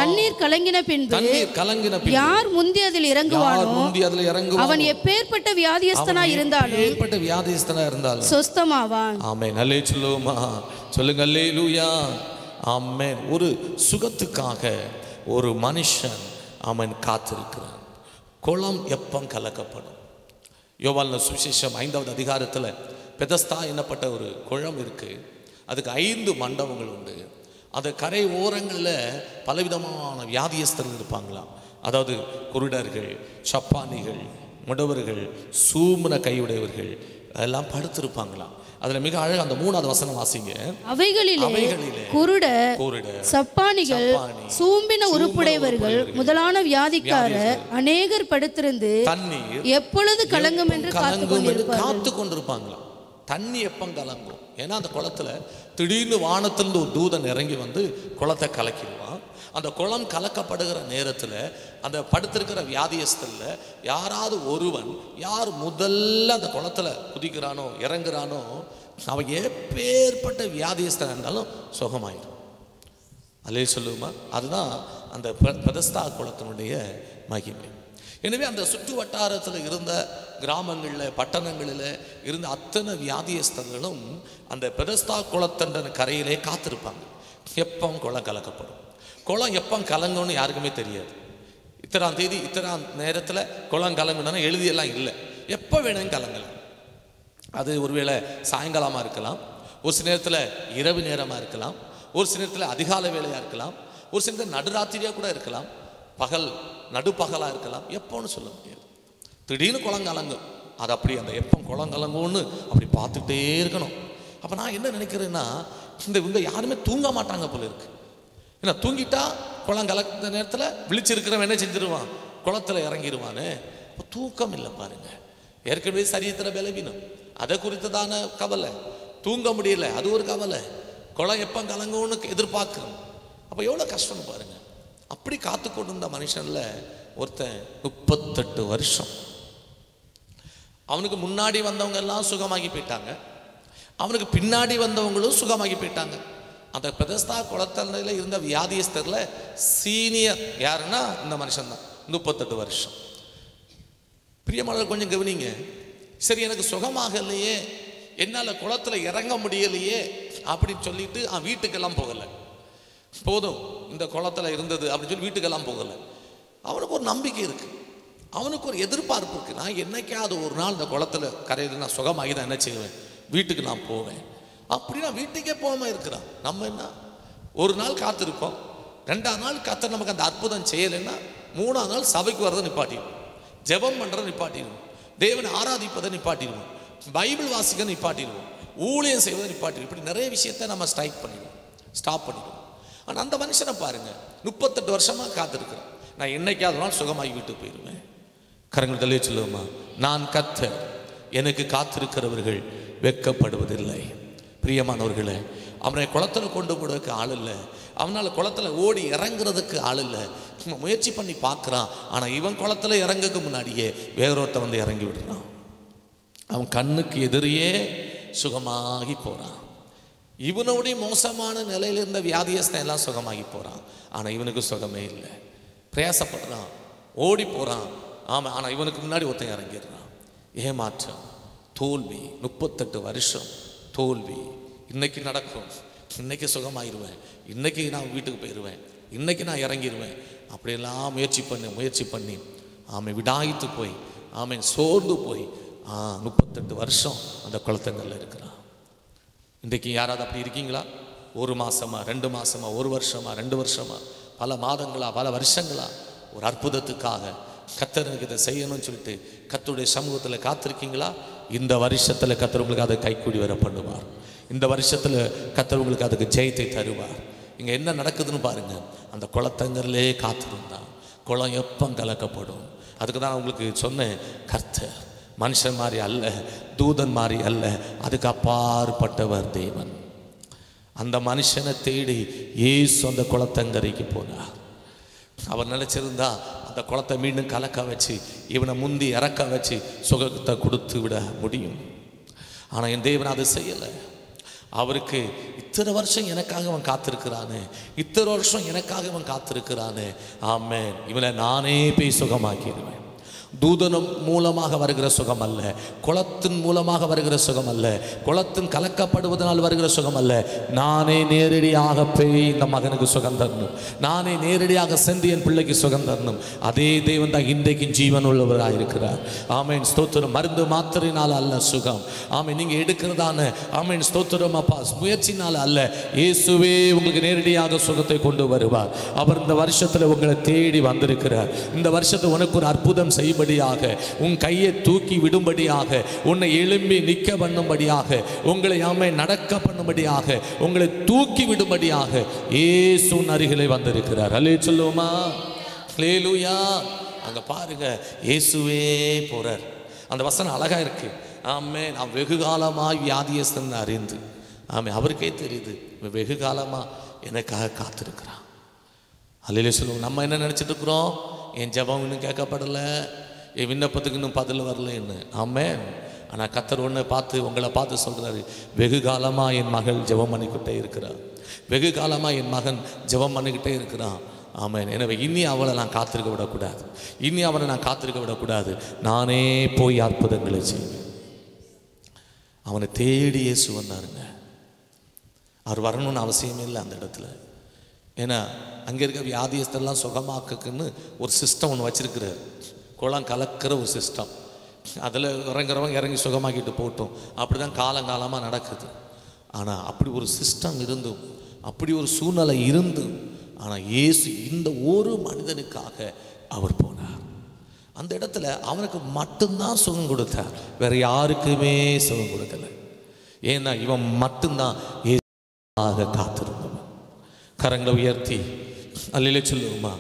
தண்ணீர் கலங்கின பின்பு யார் முந்தி அதில் இறங்குவானோ அவன் எப்பேற்பட்ட வியாதியஸ்தனாய் இருந்தாலும் சொஸ்தமாவான். ஆமென். அல்லேலூயா சொல்லுங்க. அல்லேலூயா. ஆமென். ஒரு சுகத்துக்காக ஒரு மனுஷன் ஆமென் காத்திருக்கிறான். குளம் எப்பம் கலக்கப்படும்? யோவான் சுவிசேஷம் 5வது அதிகாரத்தில் பெதஸ்தா என்னப்பட்ட ஒரு குளம் இருக்குது. அதுக்கு 5 மண்டபங்கள் உண்டு. அந்த கரை ஓரங்களில் பலவிதமான வியாதியஸ்தர்கள் இருப்பாங்களாம். அதாவது குருடர்கள், சப்பானிகள், முடவர்கள், சூமன கையுடையவர்கள் எல்லாம் படுத்திருப்பாங்களாம். அதுல மிக அழகாக அந்த 3வது வசனம் வாசிங்க. அவைகளிலே குருடர், சப்பானிகள், சூம்பின உறுப்புடையவர்கள் முதலான வியாதிக்காரர் அநேகர் படுத்திருந்து தண்ணீர் எப்பொழுது கலங்கும் என்று காத்து கொண்டிருப்பாங்களாம். தண்ணி எப்போ கலங்கும்? ஏன்னா அந்த குளத்துல திடீர்னு வானத்திலிருந்து ஒரு தூதன் இறங்கி வந்து குளத்தை கலக்கிடுவான். அந்த குளம் கலக்கப்படுகிற நேரத்தில் அந்த படுத்திருக்கிற வியாதியஸ்தல்ல யாராவது ஒருவன் யார் முதல்ல அந்த குளத்துல குதிக்கிறானோ இறங்குறானோ அவன் எப்பேற்பட்ட வியாதியஸ்தன் இருந்தாலும் சுகமாயிடும். அல்லே சொல்லுமா? அதுதான் அந்த பெதஸ்தா குளத்தினுடைய மகிமை. எனவே அந்த சுற்று வட்டாரத்தில் இருந்த கிராமங்களில் பட்டணங்களில் இருந்த அத்தனை வியாதியஸ்தர்களும் அந்த பெதஸ்தா குளத்தண்ட கரையிலே காத்திருப்பாங்க. எப்போ குளம் கலக்கப்படும், குளம் எப்போ கலங்கும்னு யாருக்குமே தெரியாது. இத்தனாம் தேதி இத்தனாம் நேரத்தில் குளம் கலங்குனா எழுதியெல்லாம் இல்லை. எப்போ வேணும் கலங்கலாம். அது ஒருவேளை சாயங்காலமாக இருக்கலாம், ஒரு சில நேரத்தில் இரவு நேரமாக இருக்கலாம், ஒரு சில நேரத்தில் அதிகாலை வேலையாக இருக்கலாம், ஒரு சில நேரத்தில் நடுராத்திரியாக கூட இருக்கலாம், பகல் நடுப்பகலாக இருக்கலாம். எப்போன்னு சொல்ல முடியாது. திடீர்னு குளம் கலங்கும். அது அப்படி அந்த எப்போ குளம் கலங்கும்னு அப்படி பார்த்துக்கிட்டே இருக்கணும். அப்போ நான் என்ன நினைக்கிறேன்னா, இந்த யாருமே தூங்க மாட்டாங்க போல இருக்கு. ஏன்னா தூங்கிட்டா குளம் கலக்கிற நேரத்தில் விழிச்சிருக்கிறவன் என்ன செஞ்சிருவான்? குளத்தில் இறங்கிடுவானே. இப்போ தூக்கம் இல்லை பாருங்க. ஏற்கனவே சரீரத்தில் பலவீனம், அதை குறித்ததான கவலை. தூங்க முடியல, அது ஒரு கவலை. குளம் எப்போ கலங்கும்னு எதிர்பார்க்குறோம். அப்போ எவ்வளோ கஷ்டம்னு பாருங்க. அப்படி காத்து கொண்டு இருந்த மனுஷன்ல ஒருத்தன் 38 வருஷம். அவனுக்கு முன்னாடி வந்தவங்க எல்லாம் சுகமாகி போயிட்டாங்க, அவனுக்கு பின்னாடி வந்தவங்களும் சுகமாகி போயிட்டாங்க. அந்த பெதஸ்தா குளத்தண்டையில் இருந்த வியாதியஸ்தர்ல சீனியர் யாருன்னா இந்த மனுஷன் தான். 38 வருஷம். பிரியமானவர் கொஞ்சம் கவனிங்க. சரி, எனக்கு சுகமாக இல்லையே, என்னால் குளத்தில் இறங்க முடியலையே அப்படின்னு சொல்லிட்டு அவன் வீட்டுக்கெல்லாம் போகலை. போதும் இந்த குளத்தில் இருந்தது அப்படின்னு சொல்லி வீட்டுக்கெல்லாம் போகலை. அவனுக்கு ஒரு நம்பிக்கை இருக்கு, அவனுக்கு ஒரு எதிர்பார்ப்பு இருக்கு. நான் என்னைக்காவது ஒரு நாள் இந்த குளத்தில் கரையில் நான் சுகமாகி தான் என்ன செய்வேன், வீட்டுக்கு நான் போவேன். அப்படின்னா வீட்டுக்கே போகாமல் இருக்கிறான். நம்ம என்ன ஒரு நாள் காத்திருப்போம், 2ஆம் நாள் கர்த்தர் நமக்கு அந்த அற்புதம் செய்யலைன்னா 3ஆம் நாள் சபைக்கு வரதை நிப்பாட்டிடுவோம், ஜெபம் பண்ணுறதை நிப்பாட்டிடுவோம், தேவனை ஆராதிப்பதை நிப்பாட்டிடுவோம், பைபிள் வாசிக்க நிப்பாட்டிடுவோம், ஊழியம் செய்வதை நிப்பாட்டிடுவோம். இப்படி நிறைய விஷயத்தை நம்ம ஸ்டாப் பண்ணிடுவோம். ஆனால் அந்த மனுஷனை பாருங்க, 38 வருஷமாக காத்திருக்கிறேன். நான் என்னைக்காவது நாள் சுகமாகி வீட்டுக்கு போயிடுவேன். கரங்கள் தள்ளி சொல்லுவோமா? நான் கர்த்தர், எனக்கு காத்திருக்கிறவர்கள் வெட்கப்படுவதில்லை. பிரியமானவர்களே, அவனை குளத்தில் கொண்டு போடுறதுக்கு ஆள் இல்லை, அவனால் குளத்தில் ஓடி இறங்குறதுக்கு ஆள் இல்லை. முயற்சி பண்ணி பார்க்குறான். ஆனால் இவன் குளத்தில் இறங்குக்கு முன்னாடியே வேறொருத்த வந்து இறங்கி விடுறான். அவன் கண்ணுக்கு எதிரியே சுகமாகி போகிறான். இவனுடைய மோசமான நிலையில் இருந்த வியாதியஸ்தன் எல்லாம் சுகமாகி போகிறான். ஆனால் இவனுக்கு சுகமே இல்லை. பிரயாசப்படுறான், ஓடி போகிறான். ஆமாம், ஆனால் இவனுக்கு முன்னாடி ஒருத்தன் இறங்கிடுறான். ஏமாற்றம், தோல்வி. 38 வருஷம் தோல்வி. இன்னைக்கு நடக்கும், இன்னைக்கு சுகமாயிருவேன், இன்னைக்கு நான் வீட்டுக்கு போயிடுவேன், இன்னைக்கு நான் இறங்கிடுவேன். அப்படியெல்லாம் முயற்சி பண்ணி ஆமாம் விடாய்த்து போய் ஆமாம் சோர்ந்து போய் 38 வருஷம் அந்த குளத்தங்களில் இருக்கிறான். இன்றைக்கு யாராவது அப்படி இருக்கீங்களா? 1 மாதமா, 2 மாதமா, 1 வருஷமா, 2 வருஷமா, பல மாதங்களா, பல வருஷங்களா ஒரு அற்புதத்துக்காக கர்த்தருக்கு இதை செய்யணும்னு சொல்லிட்டு கர்த்தருடைய சமூகத்தில் காத்திருக்கீங்களா? இந்த வருஷத்தில் கர்த்தர் உங்களுக்கு அதை கைக்கூடி வர பண்ணுவார். இந்த வருஷத்தில் கர்த்தர் உங்களுக்கு அதுக்கு ஜெயத்தை தருவார். இங்கே என்ன நடக்குதுன்னு பாருங்க. அந்த குளத்தங்கள்லே காத்திருந்தான். குளம் எப்போ கலக்கப்படும்? அதுக்கு தான் உங்களுக்கு சொன்னேன், கர்த்தர் மனுஷன் மாதிரி அல்ல, தூதன் மாதிரி அல்ல, அதுக்கு அப்பாற்பட்டவர் தேவன். அந்த மனுஷனை தேடி இயேசு அந்த குளத்தங்கரைக்கு போனார். அவர் நினைச்சிருந்தா அந்த குளத்தை மீண்டும் கலக்க வச்சு இவனை முந்தி இறக்க வச்சு சுகத்தை கொடுத்து விட முடியும். ஆனால் என் தேவன் அதை செய்யலை. அவருக்கு இத்தனை வருஷம் எனக்காக அவன் காத்திருக்கிறானே, இத்தனை வருஷம் எனக்காக அவன் காத்திருக்கிறானே, ஆமென், இவனை நானே போய் சுகமாக்கிடுவேன். தூதனம் மூலமாக வருகிற சுகம் அல்ல, குளத்தின் மூலமாக வருகிற சுகம் அல்ல, குளத்தின் கலக்கப்படுவதனால் வருகிற சுகம் அல்ல. நானே நேரடியாக போய் இந்த மகனுக்கு சுகம் தரணும், நானே நேரடியாக சென்று என் பிள்ளைக்கு சுகம் தரணும். அதே தேவன் தான் இன்றைக்கும் ஜீவன் உள்ளவராக இருக்கிறார். ஆமேன், ஸ்தோத்திரம். மருந்து மாத்திரையினால் அல்ல சுகம். ஆமேன், நீங்கள் எடுக்கிறதான ஆமேன் ஸ்தோத்திரம் அப்பா முயற்சினால் அல்ல, இயேசுவே உங்களுக்கு நேரடியாக சுகத்தை கொண்டு வருவார். அவர் இந்த வருஷத்தில் உங்களை தேடி வந்திருக்கிறார். இந்த வருஷத்தை உனக்கு ஒரு அற்புதம் செய்ய, உன் கையை தூக்கி விடும்படியாக, உன்னை எழும்பி நிற்க பண்ணும்படியாக, உங்களை ஆமை நடக்க பண்ணும்படியாக, உங்களை தூக்கி விடும்படியாக இயேசு அருகிலே வந்திருக்கிறார். அல்லே சொல்லுவோமா? ஹல்லேலூயா. அங்க பாருங்க, இயேசுவே போறார். அந்த வசனம் அழகா இருக்கு. ஆமே, நான் வெகு காலமாய் வியாதியஸ்தன் அறிந்து, ஆமே அவருக்கே தெரியுது வெகு காலமா எனக்காக காத்திருக்கிறான். அல்லேலூயா சொல்லுவோம். நம்ம என்ன நினைச்சிட்டு இருக்கிறோம்? என் ஜெபம் இன்னும் கேட்கப்படலை, என் விண்ணப்பத்துக்கு இன்னும் பதில் வரலன்னு. ஆமென். ஆனால் கர்த்தர் ஒன்று பார்த்து உங்களை பார்த்து சொல்கிறாரு, வெகு காலமாக என் மகள் ஜெபம் பண்ணிக்கிட்டே இருக்கிறார், வெகு காலமாக என் மகன் ஜெபம் பண்ணிக்கிட்டே இருக்கிறான். ஆமென். எனவே இனி அவளை நான் காத்திருக்க விடக்கூடாது, இனி அவனை நான் காத்திருக்க விடக்கூடாது. நானே போய் அற்புதங்களை செய்வேன். அவனை தேடி இயேசு வந்தாருங்க. அவர் வரணும்னு அவசியமே இல்லை அந்த இடத்துல. ஏன்னா அங்கே இருக்க வியாதியஸ்தெல்லாம் சுகமாக்குன்னு ஒரு சிஸ்டம் ஒன்று வச்சிருக்கிறார். குளம் கலக்கிற ஒரு சிஸ்டம். அதில் இறங்குறவங்க இறங்கி சுகமாக்கிட்டு போட்டோம். அப்படி தான் காலங்காலமாக நடக்குது. ஆனால் அப்படி ஒரு சிஸ்டம் இருந்தும், அப்படி ஒரு சூழ்நிலை இருந்தும், ஆனால் இயேசு இந்த ஒரு மனிதனுக்காக அவர் போனார். அந்த இடத்துல அவனுக்கு மட்டும்தான் சுகம் கொடுத்தார், வேற யாருக்குமே சுகம் கொடுக்கல. ஏன்னா இவன் மட்டும்தான் இயேசுவாக காத்திருந்தவன். கரங்களை உயர்த்தி அல்லேலூயா சொல்லுவோமா?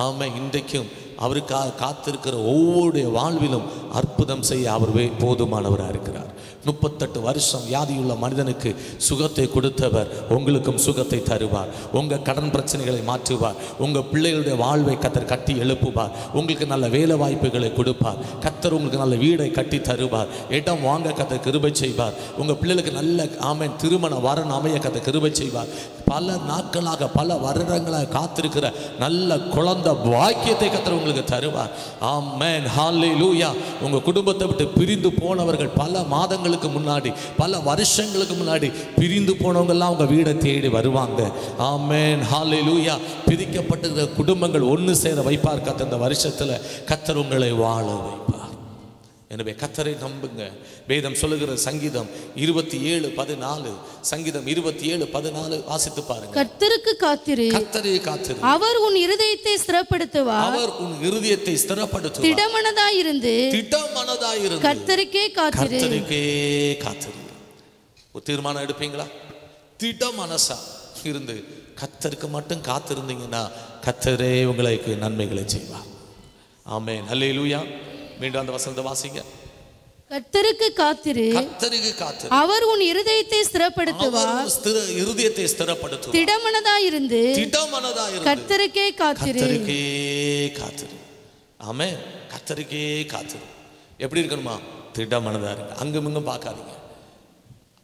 ஆமாம், இன்றைக்கும் அவருக்காக காத்திருக்கிற ஒவ்வொரு வாழ்விலும் அற்புதம் செய்ய அவர் போதுமானவராக இருக்கிறார். 38 வருஷம் வியாதியுள்ள மனிதனுக்கு சுகத்தை கொடுத்தவர் உங்களுக்கும் சுகத்தை தருவார். உங்கள் கடன் பிரச்சனைகளை மாற்றுவார். உங்கள் பிள்ளைகளுடைய வாழ்வை கர்த்தர் கட்டி எழுப்புவார். உங்களுக்கு நல்ல வேலை வாய்ப்புகளை கொடுப்பார். கர்த்தர் உங்களுக்கு நல்ல வீடை கட்டி தருவார். இடம் வாங்க கர்த்தர் கிருபை செய்வார். உங்கள் பிள்ளைகளுக்கு நல்ல ஆமென் திருமண வரன் அமைய கர்த்தர் கிருபை செய்வார். பல நாட்களாக பல வருடங்களாக காத்திருக்கிற நல்ல குழந்தை பாக்கியத்தை கர்த்தர் உங்களுக்கு தருவார். ஆமென், ஹல்லேலூயா. உங்கள் குடும்பத்தை விட்டு பிரிந்து போனவர்கள் பல மாதங்களுக்கு முன்னாடி, பல வருஷங்களுக்கு முன்னாடி பிரிந்து போனவங்கெல்லாம் உங்கள் வீடை தேடி வருவாங்க. ஆமென், ஹல்லேலூயா. பிரிக்கப்பட்டிருக்கிற குடும்பங்கள் ஒன்று சேர வைப்பார் கர்த்தர். இந்த வருஷத்தில் கர்த்தர் உங்களை வாழ வைப்பார். எனவே கர்த்தரை நம்புங்க. வேதம் சொல்லுகிற சங்கீதம் 27:14, சங்கீதம் 27:14 வாசித்து பாருங்க. கர்த்தருக்கு காத்திரு, கர்த்தரை காத்திரு, அவர் உன் இருதயத்தை ஸ்திரப்படுத்துவார், அவர் உன் இருதயத்தை ஸ்திரப்படுத்துவார். திடமனதாயிருந்து கர்த்தருக்கே காத்திரு, கர்த்தருக்கே காத்திரு. ஒரு தீர்மானம் எடுப்பீங்களா? திட மனசா இருந்து கர்த்தருக்கு மட்டும் காத்திருந்தீங்கன்னா கர்த்தரே உங்களுக்கு நன்மைகளை செய்வார். ஆமென், ஹல்லேலூயா. மீண்டும் அந்த வசனத்தை வாசிங்க. கர்த்தருக்கு காத்திரு, கர்த்தருக்கு காத்திரு, அவர் உன் இருதயத்தை ஸ்திரப்படுத்துவார், இருதயத்தை ஸ்திரப்படுத்துவார். திடமனதாயிருந்து கர்த்தருக்கே காத்திரு, கர்த்தருக்கே காத்திரு. ஆமென், கர்த்தருக்கே காத்திரு. எப்படி இருக்கணுமா? திடமனதா இருங்க. அங்கும் இங்கும் பார்க்காதீங்க,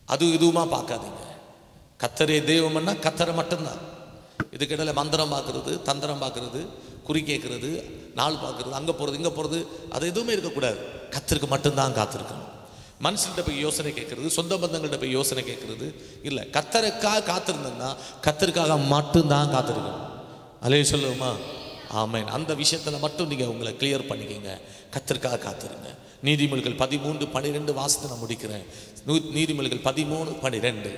அது இதுவுமா பார்க்காதீங்க. கர்த்தரே தெய்வம்னா கர்த்தரை மட்டும்தான். இதுக்கிடையில மந்திரம் பார்க்கறது, தந்திரம் பார்க்கறது, குறி கேட்கறது, நாள் பார்க்கறது, அங்கே போகிறது இங்கே போகிறது, அது எதுவுமே இருக்கக்கூடாது. கர்த்தருக்கு மட்டும்தான் காத்திருக்கணும். மனுஷன்கிட்ட போய் யோசனை கேட்கறது, சொந்த பந்தங்கள்கிட்ட போய் யோசனை கேட்கறது இல்லை. கர்த்தருக்காக காத்திருந்தோம்னா கர்த்தருக்காக மட்டும்தான் காத்திருக்கணும். அல்லேலூயா சொல்லுவோமா? ஆமென். அந்த விஷயத்தில் மட்டும் நீங்கள் உங்களை கிளியர் பண்ணிக்கங்க. கர்த்தருக்காக காத்திருங்க. நீதிமொழிகள் 13:12 வாசித்து நான் முடிக்கிறேன். நீதிமொழிகள் 13:12.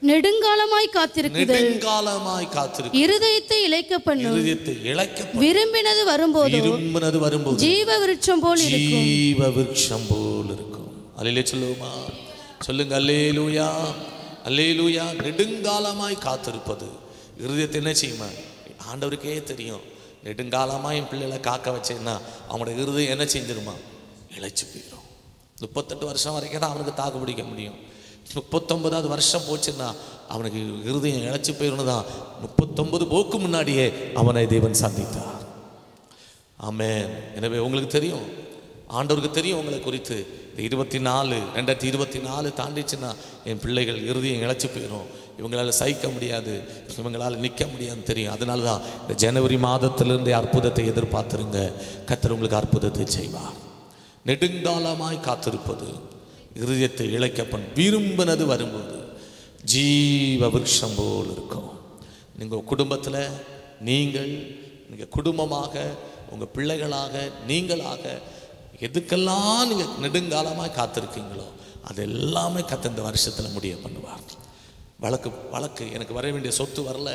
நெடுங்காலமாய் காத்திருக்குதல், நெடுங்காலமாய் காத்திருக்கு, இருதயத்தை இளைக்க பண்ணும், இருதயத்தை இளைக்க பண்ணும், விரும்பினது வரும்போது ஜீவ விருட்சம் போல் இருக்கும், ஜீவ விருட்சம் போல் இருக்கும். அல்லேலூயா சொல்லுவோமா? சொல்லுங்க அல்லேலூயா, அல்லேலூயா. நெடுங்காலமாய் காத்திருப்பது இருதயத்தை என்ன செய்யுமா? ஆண்டவருக்கே தெரியும். நெடுங்காலமாக என் பிள்ளைகளை காக்க வச்சேன்னா அவனோட இருதயம் என்ன செஞ்சிருமா? இழைச்சி போயிடும். 38 வருஷம் வரைக்கும் தான் அவனுக்கு தாக்கு பிடிக்க முடியும். 39வது வருஷம் போச்சுன்னா அவனுக்கு இருதயம் இழைச்சி போயிடணும் தான். 39 போக்கு முன்னாடியே அவனை தேவன் சந்தித்தார். ஆமென். எனவே உங்களுக்கு தெரியும், ஆண்டவருக்கு தெரியும் உங்களை குறித்து. இந்த 2024 தாண்டிச்சுன்னா என் பிள்ளைகள் இறுதியும் இழைச்சி போயிடும், இவங்களால் சகிக்க முடியாது, இவங்களால் நிற்க முடியாதுன்னு தெரியும். அதனால தான் இந்த ஜனவரி மாதத்திலிருந்தே அற்புதத்தை எதிர்பார்த்துருங்க. கர்த்தர் உங்களுக்கு அற்புதத்தை செய்வார். நெடுங்காலமாய் காத்திருப்பது இருதயத்தை இழைக்கப்படும். விரும்பினது வரும்போது ஜீவ விருட்சம் போல் இருக்கும். நீங்கள் குடும்பத்தில் நீங்கள் குடும்பமாக, உங்கள் பிள்ளைகளாக, நீங்களாக எதுக்கெல்லாம் நீங்கள் நெடுங்காலமாக காத்திருக்கீங்களோ அது எல்லாமே கர்த்தர் இந்த வருஷத்தில் முடிய பண்ணுவார். வழக்கு எனக்கு வர வேண்டிய சொத்து வரல,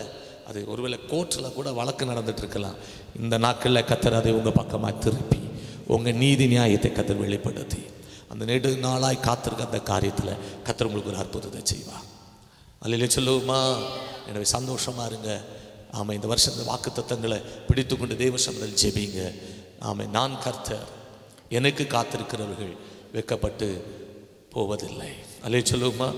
அது ஒருவேளை கோர்ட்டில் கூட வழக்கு நடந்துட்டு இருக்கலாம். இந்த நாட்களில் கர்த்தர் அதை உங்கள் பக்கமாக திருப்பி உங்கள் நீதி நியாயத்தை கர்த்தர் வெளிப்படுத்தி அந்த நெடு நாளாய் காத்திருக்க அந்த காரியத்தில் கர்த்தர் உங்களுக்கு ஒரு அற்புதத்தை செய்வார். அல்லேலூயா சொல்லுவோமா? எனவே சந்தோஷமாக இருங்க. ஆமாம், இந்த வருஷத்து வாக்கு தத்தங்களை பிடித்து கொண்டு தேவ சமூகத்தில் ஜெபிங்க. ஆமாம், நான் கர்த்தர், எனக்கு காத்திருக்கிறவர்கள் வெட்கப்பட்டு போவதில்லை. அல்லேலூயா சொல்லுவோமா?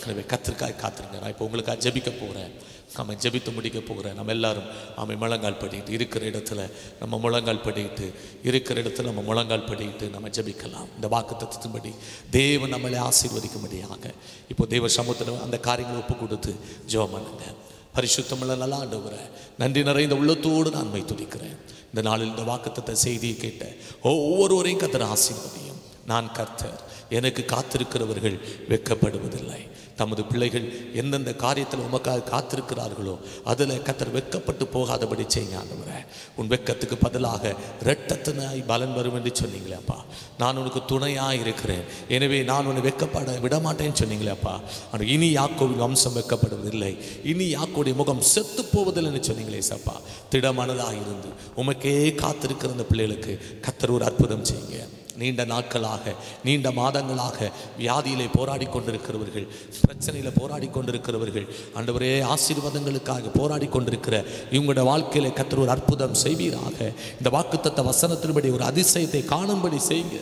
எனவே கர்த்தருக்காய் காத்திருங்க. நான் இப்போ உங்களுக்காக ஜெபிக்க போகிறேன். நம்ம ஜெபித்து முடிக்க போகிறேன். நம்ம எல்லாரும் முழங்கால் படிக்கிட்டு இருக்கிற இடத்துல நம்ம முழங்கால் படிக்கிட்டு இருக்கிற இடத்துல நம்ம முழங்கால் படிக்கிட்டு நம்ம ஜெபிக்கலாம். இந்த வாக்கு தத்தத்தின்படி தேவன் நம்மளை ஆசீர்வதிக்கும்படியாக இப்போ தேவ சமூகத்தில் அந்த காரியங்களை ஒப்பு கொடுத்து ஜெபம் பண்ணுங்க. பரிசுத்தமுள்ள நல்ல ஆண்டவரே, நன்றி நிறைந்த உள்ளத்தோடு நான் மை துதிக்கிறேன். இந்த நாளில் இந்த வாக்குத்தத்த செய்தியை கேட்ட ஒவ்வொருவரையும் கர்த்தர் ஆசீர்வதியும். நான் கர்த்தர், எனக்கு காத்திருக்கிறவர்கள் வெட்கப்படுவதில்லை. தமது பிள்ளைகள் எந்தெந்த காரியத்தில் உமக்காக காத்திருக்கிறார்களோ அதில் கர்த்தர் வெட்கப்பட்டு போகாதபடி செய்யுங்க ஆண்டவரே. உன் வெட்கத்துக்கு பதிலாக இரட்டத்தினாய் பலன் வரும் என்று சொன்னீங்களே அப்பா. நான் உனக்கு துணையாக இருக்கிறேன், எனவே நான் உன்னை வெட்கப்பட விடமாட்டேன்னு சொன்னீங்களே அப்பா. ஆனால் இனி யாக்கோவின் வம்சம் வெட்கப்படுவதில்லை, இனி யாக்கோடைய முகம் செத்து போவதில்லைன்னு சொன்னீங்களே சப்பா. திடமனதாக இருந்து உமக்கே காத்திருக்கிற அந்த பிள்ளைகளுக்கு கர்த்தர் ஒரு அற்புதம் செய்யுங்க. நீண்ட நாட்களாக, நீண்ட மாதங்களாக வியாதியிலே போராடி கொண்டிருக்கிறவர்கள், பிரச்சனையில் போராடி கொண்டிருக்கிறவர்கள், ஆண்டவரே ஆசீர்வாதங்களுக்காக போராடி கொண்டிருக்கிற இவங்களோட வாழ்க்கையில கர்த்தர் ஒரு அற்புதம் செய்வீராக. இந்த வாக்குத்தத்த வசனத்தின்படி ஒரு அதிசயத்தை காணும்படி செய்யுங்க,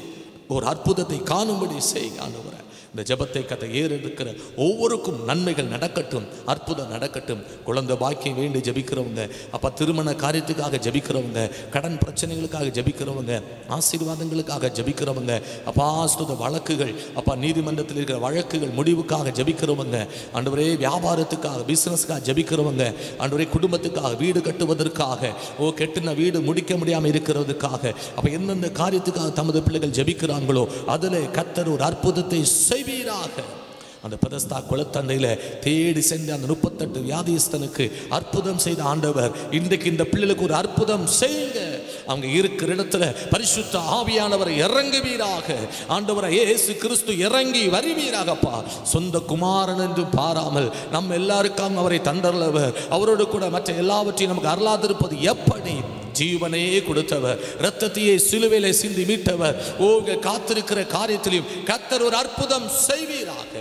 ஒரு அற்புதத்தை காணும்படி செய்யுங்க ஆண்டவரே. இந்த ஜெபத்தை கதை ஏறெடுக்கிற ஒவ்வொருக்கும் நன்மைகள் நடக்கட்டும், அற்புதம் நடக்கட்டும். குழந்தை பாக்கியம் வேண்டி ஜெபிக்கிறவங்க, அப்பா திருமண காரியத்துக்காக ஜெபிக்கிறவங்க, கடன் பிரச்சனைகளுக்காக ஜெபிக்கிறவங்க, ஆசீர்வாதங்களுக்காக ஜெபிக்கிறவங்க, அப்பா ஆஸ்துத வழக்குகள், அப்பா நீதிமன்றத்தில் இருக்கிற வழக்குகள் முடிவுக்காக ஜெபிக்கிறவங்க, ஆண்டவரே வியாபாரத்துக்காக பிசினஸ்க்காக ஜெபிக்கிறவங்க, ஆண்டவரே குடும்பத்துக்காக, வீடு கட்டுவதற்காக, கெட்டின வீடு முடிக்க முடியாமல் இருக்கிறதுக்காக, அப்ப எந்தெந்த காரியத்துக்காக தமது பிள்ளைகள் ஜெபிக்கிறாங்களோ அதில் கர்த்தர் ஒரு அற்புதத்தை செய்வீராக. அந்த பெதஸ்தா குளத்தண்டையில் தேடி சென்று அந்த 38 வியாதிஸ்தனுக்கு அற்புதம் செய்த ஆண்டவர் இன்றைக்கு இந்த பிள்ளைகளுக்கு ஒரு அற்புதம் செய்யுங்க. அவங்க இருக்கிற இடத்துல பரிசுத்த ஆவியானவர் இறங்குவீராக. ஆண்டவரை இயேசு கிறிஸ்து இறங்கி வருவீராகப்பா. சொந்த குமாரன் என்று பாராமல் நம்ம எல்லாருக்கும் அவரை தந்தரவர், அவரோடு கூட மற்ற எல்லாவற்றையும் நமக்கு அருளாதிருப்பது எப்படி? ஜீவனையே கொடுத்தவர், இரத்தத்தையே சிலுவையிலே சிந்தி மீட்டவர். காத்திருக்கிற காரியத்திலையும் கர்த்தர் ஒரு அற்புதம் செய்வீராக.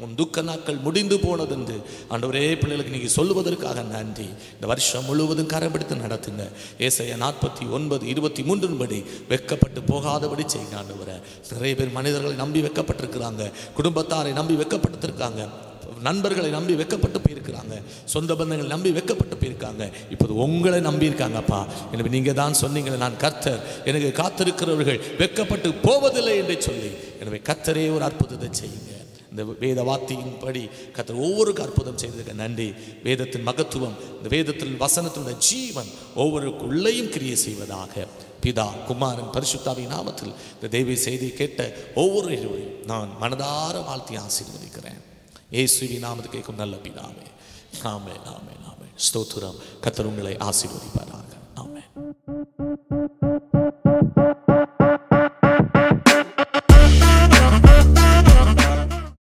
உன் துக்க நாட்கள் முடிந்து போனதென்று ஆண்டவரே பிள்ளைகளுக்கு நீங்கள் சொல்லுவதற்காக நன்றி. இந்த வருஷம் முழுவதும் கரம்பிடித்து நடத்துங்க. ஏசாயா 49:23 படி வெட்கப்பட்டு போகாதபடி செய்யுங்க ஆண்டவரே. நிறைய பேர் மனிதர்களை நம்பி வெட்கப்பட்டிருக்கிறாங்க, குடும்பத்தாரை நம்பி வெட்கப்பட்டிருக்காங்க, நண்பர்களை நம்பி வெட்கப்பட்டு போயிருக்கிறாங்க, சொந்த பந்தங்களை நம்பி வெட்கப்பட்டு போயிருக்காங்க. இப்போது உங்களை நம்பி இருக்காங்கப்பா. எனவே நீங்கள் தான் சொன்னீங்களே, நான் கர்த்தர், எனக்கு காத்திருக்கிறவர்கள் வெட்கப்பட்டு போவதில்லை என்று சொல்லி. எனவே கர்த்தரே ஒரு அற்புதத்தை செய்யுங்க. இந்த வேத வார்த்தையின்படி கர்த்தர் ஒவ்வொருக்கு அற்புதம் செய்ததுக்கு நன்றி. வேதத்தின் மகத்துவம், இந்த வேதத்தின் வசனத்தினுடைய ஜீவன் ஒவ்வொருக்குள்ளேயும் கிரியை செய்வதாக. பிதா, குமாரன், பரிசுத்தாவின் நாமத்தில் இந்த தெய்வ செய்தியை கேட்ட ஒவ்வொரு நான் மனதார வாழ்த்தி ஆசீர்வதிக்கிறேன். இயேசுவின் நாமத்தில் கேட்கும் நல்ல பிதாவே. ஆமென், ஆமென், ஆமென். ஸ்தோத்திரம். கர்த்தர் உங்களை ஆசீர்வதிப்பாராக. ஆமென்.